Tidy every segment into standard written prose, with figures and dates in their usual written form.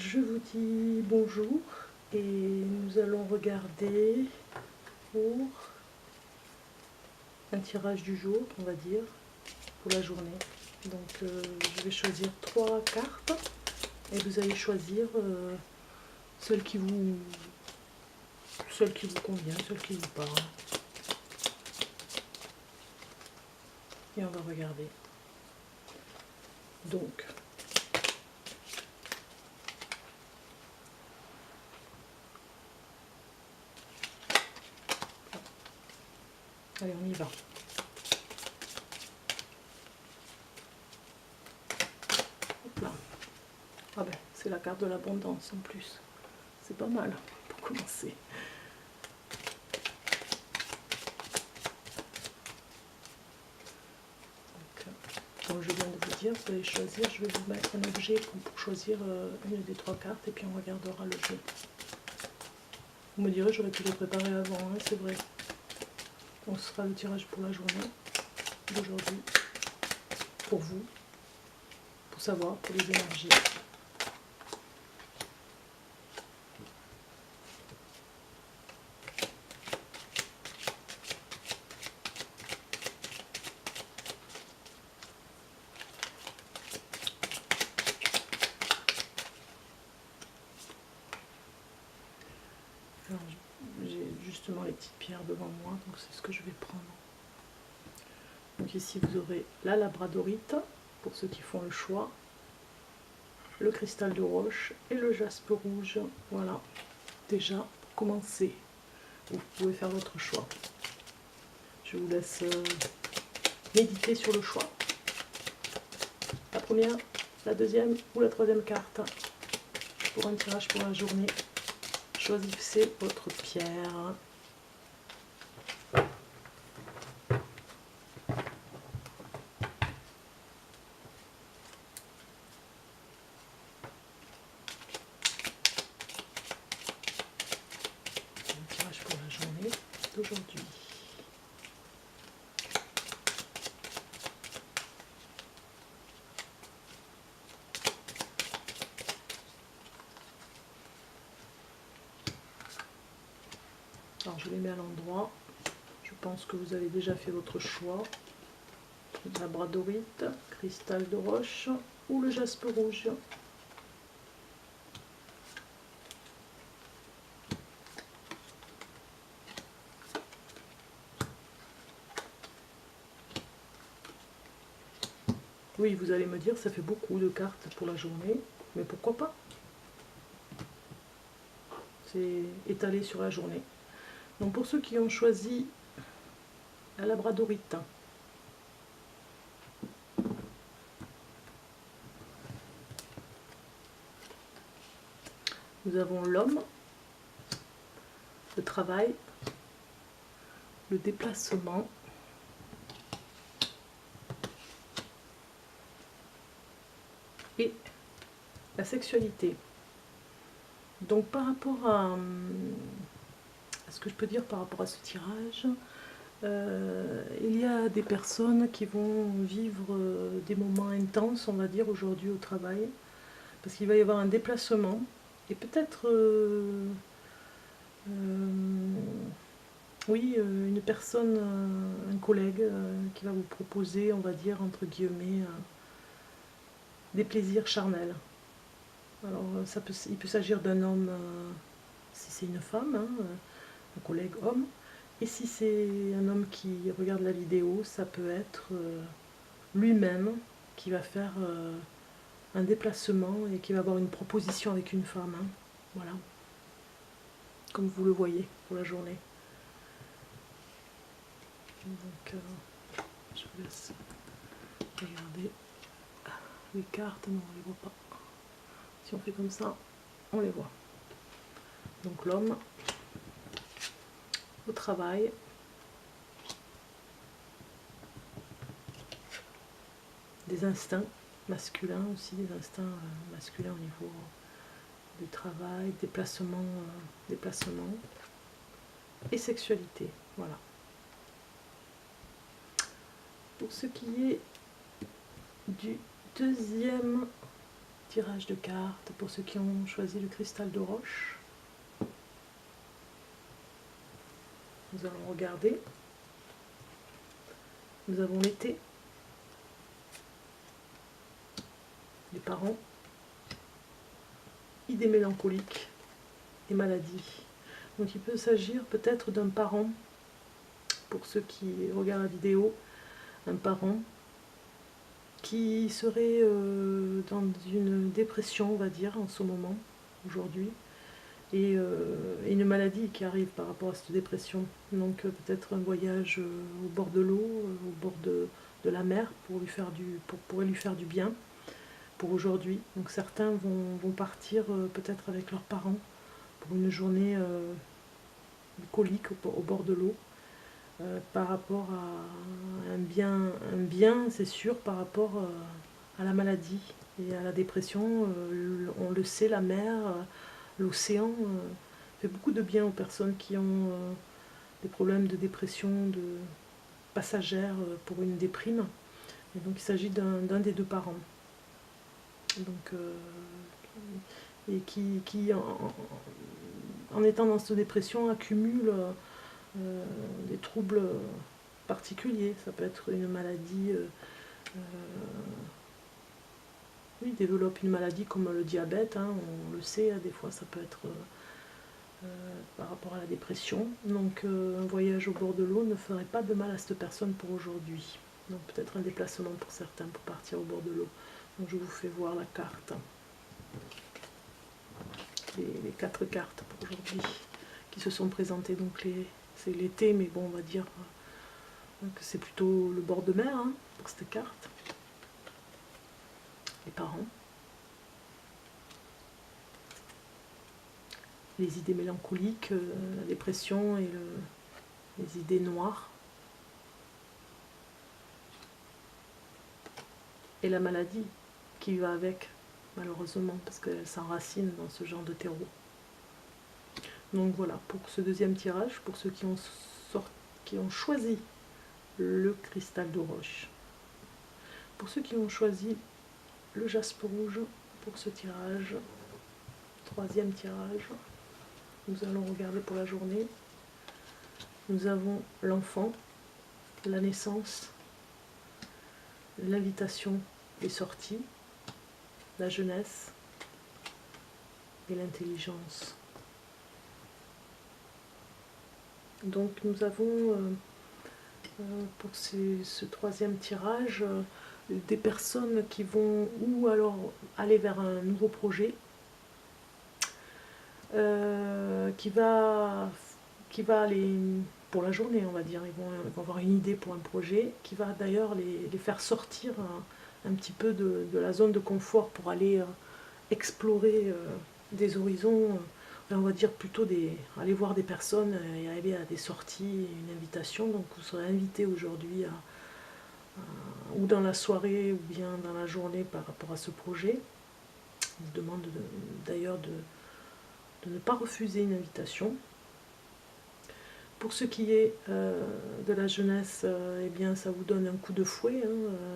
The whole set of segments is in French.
je vous dis bonjour et nous allons regarder pour un tirage du jour, on va dire, pour la journée. Donc je vais choisir 3 cartes et vous allez choisir celle qui vous convient, celle qui vous parle. Et on va regarder. Donc, allez, on y va. Hop là. Ah ben, c'est la carte de l'abondance en plus. C'est pas mal pour commencer. Comme je viens de vous dire, vous allez choisir, je vais vous mettre un objet pour choisir une des 3 cartes et puis on regardera le jeu. Vous me direz, j'aurais pu le préparer avant, hein, c'est vrai. Donc ce sera le tirage pour la journée d'aujourd'hui, pour vous, pour savoir, pour les énergies. Alors, j'ai justement les petites pierres devant moi, donc c'est ce que je vais prendre. Donc ici vous aurez la labradorite, pour ceux qui font le choix, le cristal de roche et le jaspe rouge. Voilà, déjà pour commencer, vous pouvez faire votre choix. Je vous laisse méditer sur le choix. La première, la deuxième ou la troisième carte pour un tirage pour la journée. Choisissez votre pierre. Un tirage pour la journée d'aujourd'hui. Alors je les mets à l'endroit. Je pense que vous avez déjà fait votre choix. Labradorite, cristal de roche ou le jaspe rouge. Oui, vous allez me dire, ça fait beaucoup de cartes pour la journée, mais pourquoi pas? C'est étalé sur la journée. Donc pour ceux qui ont choisi la labradorite, nous avons l'homme, le travail, le déplacement, et la sexualité. Donc par rapport à ce que je peux dire par rapport à ce tirage, il y a des personnes qui vont vivre des moments intenses, on va dire, aujourd'hui au travail, parce qu'il va y avoir un déplacement, et peut-être oui, une personne, un collègue qui va vous proposer, on va dire, entre guillemets, des plaisirs charnels. Alors il peut s'agir d'un homme, si c'est une femme, hein, un collègue homme, et si c'est un homme qui regarde la vidéo, ça peut être lui-même qui va faire un déplacement et qui va avoir une proposition avec une femme, hein. Voilà, comme vous le voyez pour la journée. Donc je vous laisse regarder les cartes. Non, on ne les voit pas. Si on fait comme ça, on les voit. Donc l'homme au travail, des instincts masculins aussi, des instincts masculins au niveau du travail, déplacement et sexualité. Voilà. Pour ce qui est du deuxième tirage de cartes pour ceux qui ont choisi le cristal de roche. Nous allons regarder. Nous avons l'été, les parents, idées mélancoliques et maladies. Donc il peut s'agir peut-être d'un parent, pour ceux qui regardent la vidéo, un parent qui serait dans une dépression, on va dire, en ce moment, aujourd'hui, et une maladie qui arrive par rapport à cette dépression. Donc peut-être un voyage au bord de l'eau, au bord de la mer, pourrait lui faire du bien pour aujourd'hui. Donc certains vont partir peut-être avec leurs parents pour une journée bucolique au bord de l'eau. Par rapport à un bien c'est sûr, par rapport à la maladie et à la dépression. On le sait, la mer, l'océan fait beaucoup de bien aux personnes qui ont des problèmes de dépression passagère pour une déprime. Et donc il s'agit d'un des deux parents. Donc, et qui en étant dans cette dépression, accumule des troubles particuliers. Ça peut être une maladie, oui, développe une maladie comme le diabète, hein, on le sait, des fois ça peut être par rapport à la dépression. Donc un voyage au bord de l'eau ne ferait pas de mal à cette personne pour aujourd'hui. Donc peut-être un déplacement pour certains pour partir au bord de l'eau. Donc je vous fais voir la carte. Les 4 cartes pour aujourd'hui qui se sont présentées. Donc c'est l'été, mais bon, on va dire que c'est plutôt le bord de mer hein, pour cette carte. Les parents. Les idées mélancoliques, la dépression et les idées noires. Et la maladie qui va avec, malheureusement, parce qu'elle s'enracine dans ce genre de terreau. Donc voilà, pour ce deuxième tirage, pour ceux qui ont choisi le cristal de roche. Pour ceux qui ont choisi le jaspe rouge, pour ce tirage, troisième tirage, nous allons regarder pour la journée. Nous avons l'enfant, la naissance, l'invitation et sortie, la jeunesse et l'intelligence. Donc nous avons pour ce troisième tirage des personnes qui vont ou alors aller vers un nouveau projet qui va aller pour la journée, on va dire. Ils vont avoir une idée pour un projet qui va d'ailleurs les faire sortir un petit peu de la zone de confort pour aller explorer des horizons, on va dire plutôt aller voir des personnes et aller à des sorties, une invitation. Donc vous serez invité aujourd'hui ou dans la soirée ou bien dans la journée par rapport à ce projet. Je vous demande d'ailleurs de ne pas refuser une invitation. Pour ce qui est de la jeunesse, eh bien ça vous donne un coup de fouet, hein,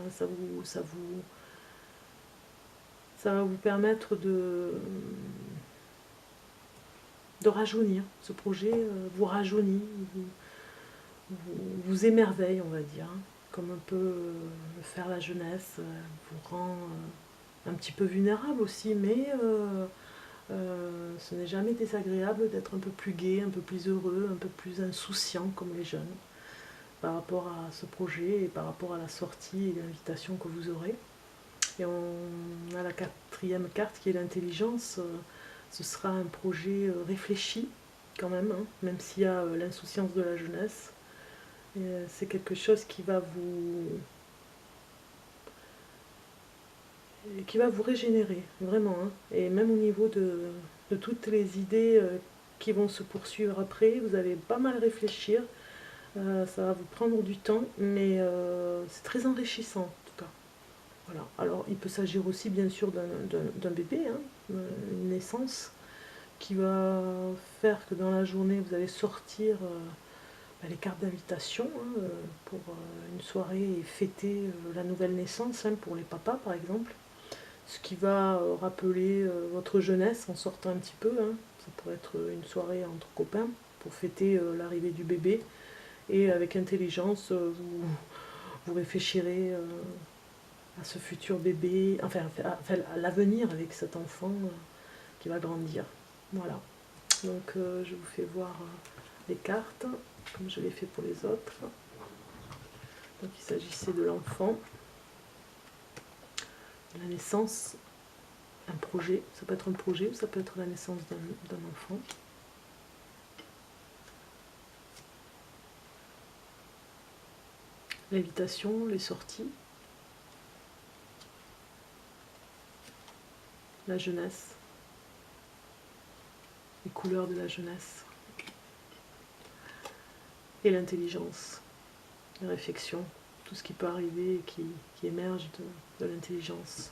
ça va vous permettre de rajeunir. Ce projet vous rajeunit, vous émerveille, on va dire, hein, comme un peu le faire la jeunesse, vous rend un petit peu vulnérable aussi, mais ce n'est jamais désagréable d'être un peu plus gai, un peu plus heureux, un peu plus insouciant comme les jeunes par rapport à ce projet et par rapport à la sortie et l'invitation que vous aurez. Et on a la quatrième carte qui est l'intelligence. Ce sera un projet réfléchi quand même, hein, même s'il y a l'insouciance de la jeunesse. C'est quelque chose qui va vous régénérer, vraiment. Hein. Et même au niveau de toutes les idées qui vont se poursuivre après, vous allez pas mal réfléchir. Ça va vous prendre du temps, mais c'est très enrichissant en tout cas. Voilà. Alors il peut s'agir aussi bien sûr d'un bébé, hein, une naissance, qui va faire que dans la journée vous allez sortir les cartes d'invitation hein, pour une soirée et fêter la nouvelle naissance, hein, pour les papas par exemple. ce qui va rappeler votre jeunesse en sortant un petit peu, hein. Ça pourrait être une soirée entre copains pour fêter l'arrivée du bébé. Et avec intelligence, vous réfléchirez à ce futur bébé, enfin à l'avenir avec cet enfant qui va grandir. Voilà. Donc je vous fais voir les cartes, comme je l'ai fait pour les autres. Donc il s'agissait de l'enfant, la naissance, un projet, ça peut être un projet ou ça peut être la naissance d'un enfant. L'invitation, les sorties, la jeunesse, les couleurs de la jeunesse, et l'intelligence, la réflexion, tout ce qui peut arriver et qui émerge de l'intelligence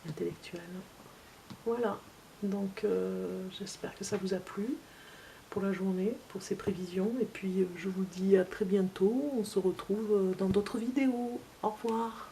intellectuelle. Voilà, donc j'espère que ça vous a plu pour la journée, pour ces prévisions, et puis je vous dis à très bientôt, on se retrouve dans d'autres vidéos. Au revoir.